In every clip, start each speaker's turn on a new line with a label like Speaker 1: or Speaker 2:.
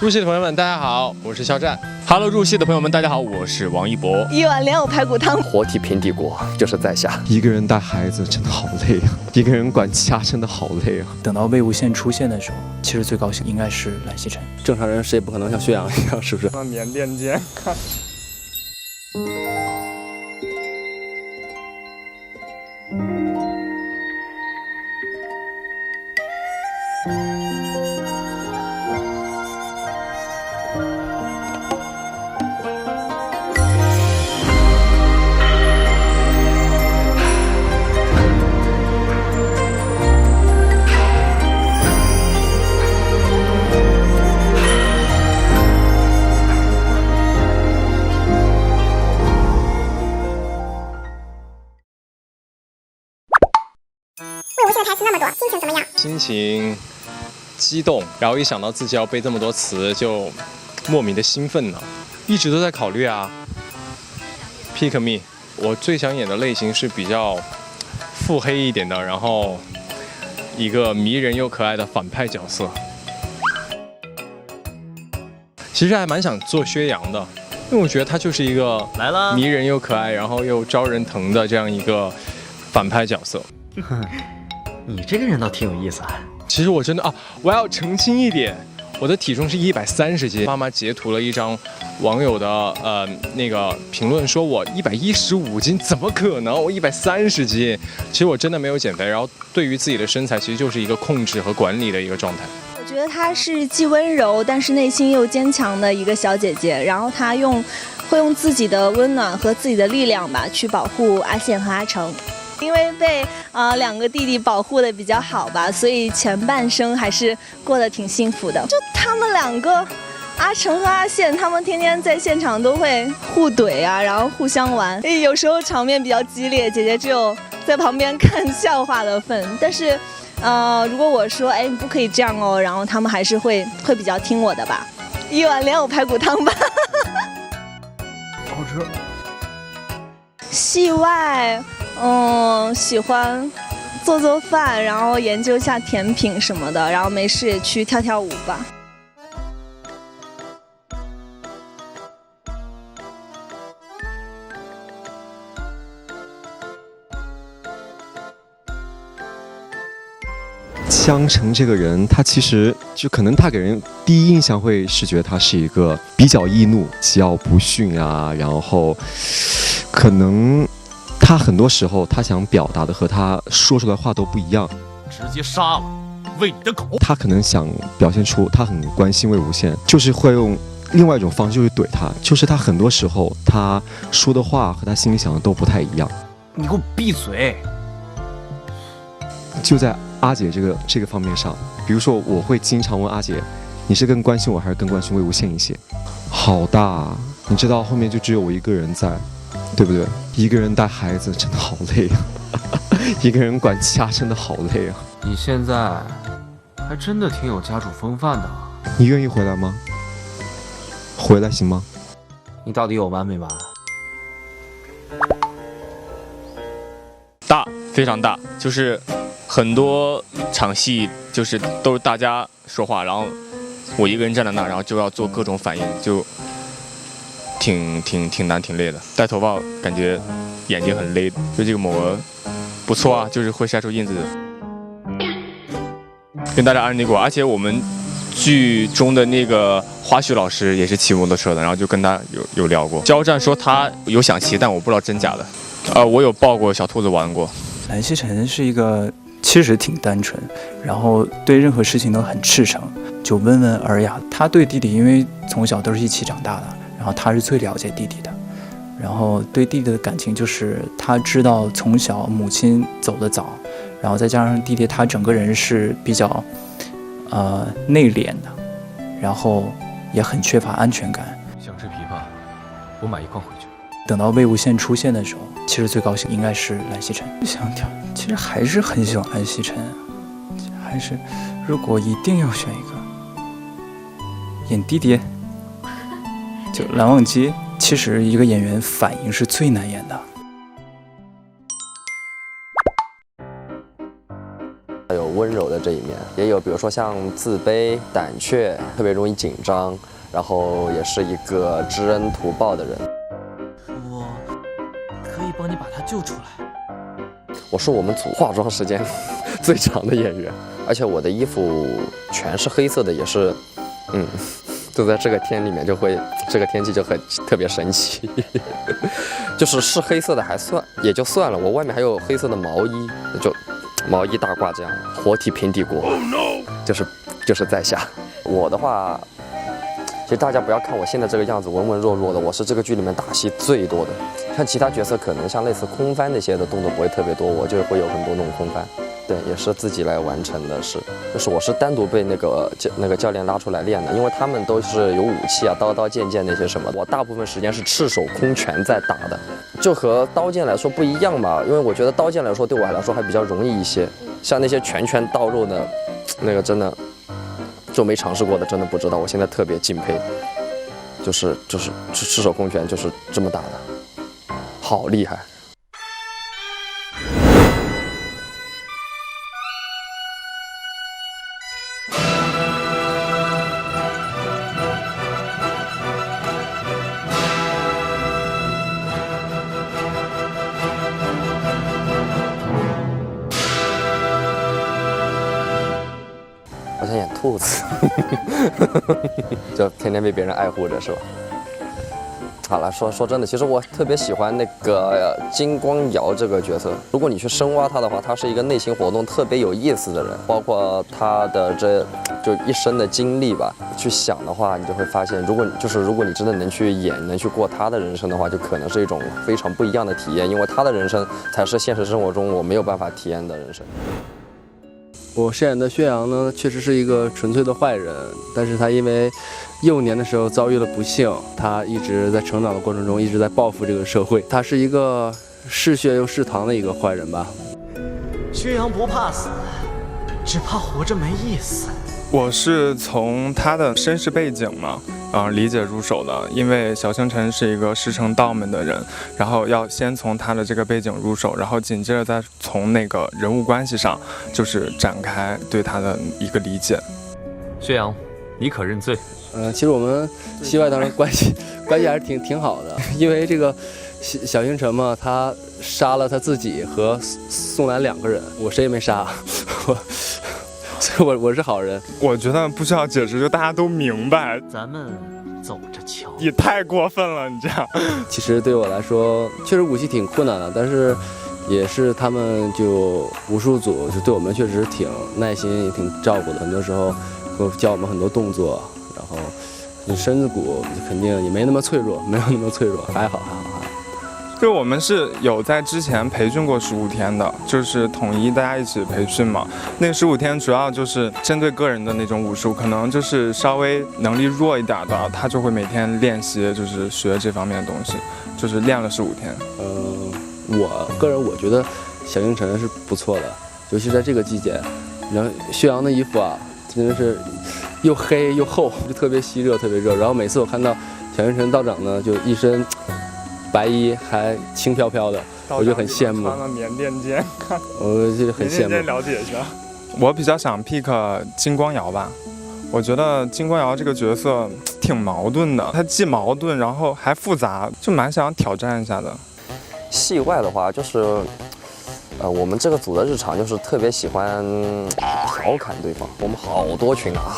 Speaker 1: 入戏的朋友们，大家好，我是肖战。
Speaker 2: Hello， 入戏的朋友们，大家好，我是王一博。
Speaker 3: 一碗莲藕排骨汤，
Speaker 4: 活体平底锅就是在下。
Speaker 5: 一个人带孩子真的好累啊，一个人管家真的好累啊。
Speaker 6: 等到魏无羡出现的时候，其实最高兴应该是蓝曦臣。
Speaker 4: 正常人谁也不可能像薛洋一样，是不是？
Speaker 7: 那缅甸间。
Speaker 8: 魏无羡的台词那么多，心情怎么样？
Speaker 1: 心情激动，然后一想到自己要背这么多词，就莫名的兴奋呢。一直都在考虑啊。Pick me， 我最想演的类型是比较腹黑一点的，然后一个迷人又可爱的反派角色。其实还蛮想做薛洋的，因为我觉得他就是一个迷人又可爱，然后又招人疼的这样一个反派角色。
Speaker 4: 你这个人倒挺有意思啊。
Speaker 1: 其实我真的我要澄清一点，我的体重是130斤。妈妈截图了一张网友的那个评论，说我115斤，怎么可能？我130斤。其实我真的没有减肥，然后对于自己的身材，其实就是一个控制和管理的一个状态。
Speaker 3: 我觉得她是既温柔，但是内心又坚强的一个小姐姐。然后她会用自己的温暖和自己的力量吧，去保护阿羡和阿成。因为被两个弟弟保护的比较好吧，所以前半生还是过得挺幸福的。就他们两个，阿成和阿羡，他们天天在现场都会互怼啊，然后互相玩。有时候场面比较激烈，姐姐只有在旁边看笑话的份。但是，如果我说，你不可以这样哦，然后他们还是会比较听我的吧。一碗莲藕排骨汤吧。
Speaker 7: 好吃。
Speaker 3: 戏外。喜欢做饭，然后研究一下甜品什么的，然后没事也去跳跳舞吧。
Speaker 5: 江澄这个人，他其实就可能他给人第一印象会是觉得他是一个比较易怒、桀骜不驯啊，然后可能。他很多时候，他想表达的和他说出来的话都不一样，
Speaker 2: 直接杀了，喂你的狗。
Speaker 5: 他可能想表现出他很关心魏无羡，就是会用另外一种方式，就是怼他。就是他很多时候他说的话和他心里想的都不太一样。
Speaker 2: 你给我闭嘴！
Speaker 5: 就在阿姐这个方面上，比如说我会经常问阿姐，你是更关心我还是更关心魏无羡一些？好大，你知道后面就只有我一个人在。对不对？一个人带孩子真的好累啊，一个人管家真的好累啊。
Speaker 9: 你现在还真的挺有家主风范的。
Speaker 5: 你愿意回来吗？回来行吗？
Speaker 4: 你到底有完没完？
Speaker 2: 大，非常大，就是很多场戏就是都是大家说话，然后我一个人站在那，然后就要做各种反应，就。挺难挺累的，戴头发感觉眼睛很勒，就这个抹额不错啊，就是会晒出印子的。跟大家安利过，而且我们剧中的那个花絮老师也是骑摩托车的，然后就跟他有聊过。肖战说他有想骑，但我不知道真假的。我有抱过小兔子玩过。
Speaker 6: 蓝曦臣是一个其实挺单纯，然后对任何事情都很赤诚，就温文尔雅。他对弟弟，因为从小都是一起长大的。然后他是最了解弟弟的，然后对弟弟的感情就是他知道从小母亲走得早，然后再加上弟弟他整个人是比较内敛的，然后也很缺乏安全感。
Speaker 9: 想吃枇杷，我买一筐回去。
Speaker 6: 等到魏无羡出现的时候，其实最高兴应该是蓝曦臣。想跳，其实还是很喜欢蓝曦臣，还是如果一定要选一个，演弟弟。就蓝忘机，其实一个演员反应是最难演的。
Speaker 4: 温柔的这一面，也有比如说像自卑、胆怯，特别容易紧张，然后也是一个知恩图报的人。
Speaker 9: 我可以帮你把他救出来。
Speaker 4: 我是我们组化妆时间最长的演员，而且我的衣服全是黑色的，也是，就在这个天里面这个天气就特别神奇，就是黑色的也就算了，我外面还有黑色的毛衣，就毛衣大褂这样，活体平底锅，就是在下。我的话，其实大家不要看我现在这个样子文文弱弱的，我是这个剧里面打戏最多的。像其他角色可能像类似空翻那些的动作不会特别多，我就会有很多那种空翻。对，也是自己来完成的事，就是我是单独被那个教练拉出来练的，因为他们都是有武器啊，刀刀剑剑那些什么，我大部分时间是赤手空拳在打的，就和刀剑来说不一样吧，因为我觉得刀剑来说对我来说还比较容易一些，像那些拳拳到肉的，那个真的就没尝试过的，真的不知道，我现在特别敬佩，就是赤手空拳就是这么打的，好厉害。我想演兔子，就天天被别人爱护着，是吧？好了，说真的，其实我特别喜欢那个金光瑶这个角色。如果你去深挖他的话，他是一个内心活动特别有意思的人，包括他的就一生的经历吧。去想的话，你就会发现，如果你真的能去演，能去过他的人生的话，就可能是一种非常不一样的体验，因为他的人生才是现实生活中我没有办法体验的人生。
Speaker 10: 我饰演的薛洋呢，确实是一个纯粹的坏人，但是他因为幼年的时候遭遇了不幸，他一直在成长的过程中一直在报复这个社会，他是一个嗜血又嗜糖的一个坏人吧。
Speaker 9: 薛洋不怕死，只怕活着没意思。
Speaker 7: 我是从他的身世背景嘛，理解入手的，因为小星辰是一个师承道门的人，然后要先从他的这个背景入手，然后紧接着再从那个人物关系上，就是展开对他的一个理解。
Speaker 9: 薛洋，你可认罪？
Speaker 10: 其实我们戏外当然关系还是挺好的，因为这个小星辰嘛，他杀了他自己和宋兰2个人，我谁也没杀，所以我是好人。
Speaker 7: 我觉得不需要解释，就大家都明白。
Speaker 9: 咱们走着瞧。
Speaker 7: 也太过分了，你这样。
Speaker 10: 其实对我来说，确实武戏挺困难的，但是也是他们就武术组就对我们确实挺耐心，也挺照顾的。很多时候会教我们很多动作，然后你身子骨肯定也没那么脆弱，没有那么脆弱，还好。
Speaker 7: 就我们是有在之前培训过15天的，就是统一大家一起培训嘛。那个15天主要就是针对个人的那种武术，可能就是稍微能力弱一点的，他就会每天练习，就是学这方面的东西，就是练了15天。
Speaker 10: 我个人我觉得小星辰是不错的，尤其在这个季节，然后薛洋的衣服啊，真的是又黑又厚，就特别吸热，特别热。然后每次我看到小星辰道长呢，就一身白衣还轻飘飘的，我就很羡慕。
Speaker 7: 穿了缅甸剑，
Speaker 10: 我就很羡慕。
Speaker 7: 了解一下。我比较想 pick 金光瑶吧，我觉得金光瑶这个角色挺矛盾的，他既矛盾然后还复杂，就蛮想挑战一下的。
Speaker 4: 戏外的话，就是我们这个组的日常就是特别喜欢调侃对方，我们好多群啊。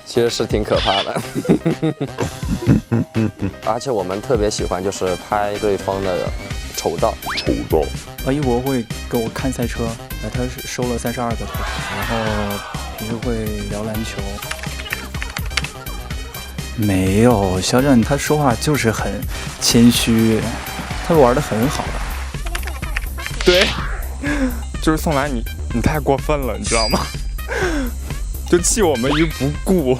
Speaker 4: 其实是挺可怕的，而且我们特别喜欢就是拍对方的丑照。
Speaker 6: 一博会给我看赛车，他是收了32个头，然后平时会聊篮球。没有，小展他说话就是很谦虚，他玩得很好的。
Speaker 7: 对，就是宋兰，你太过分了，你知道吗？就弃我们于不顾。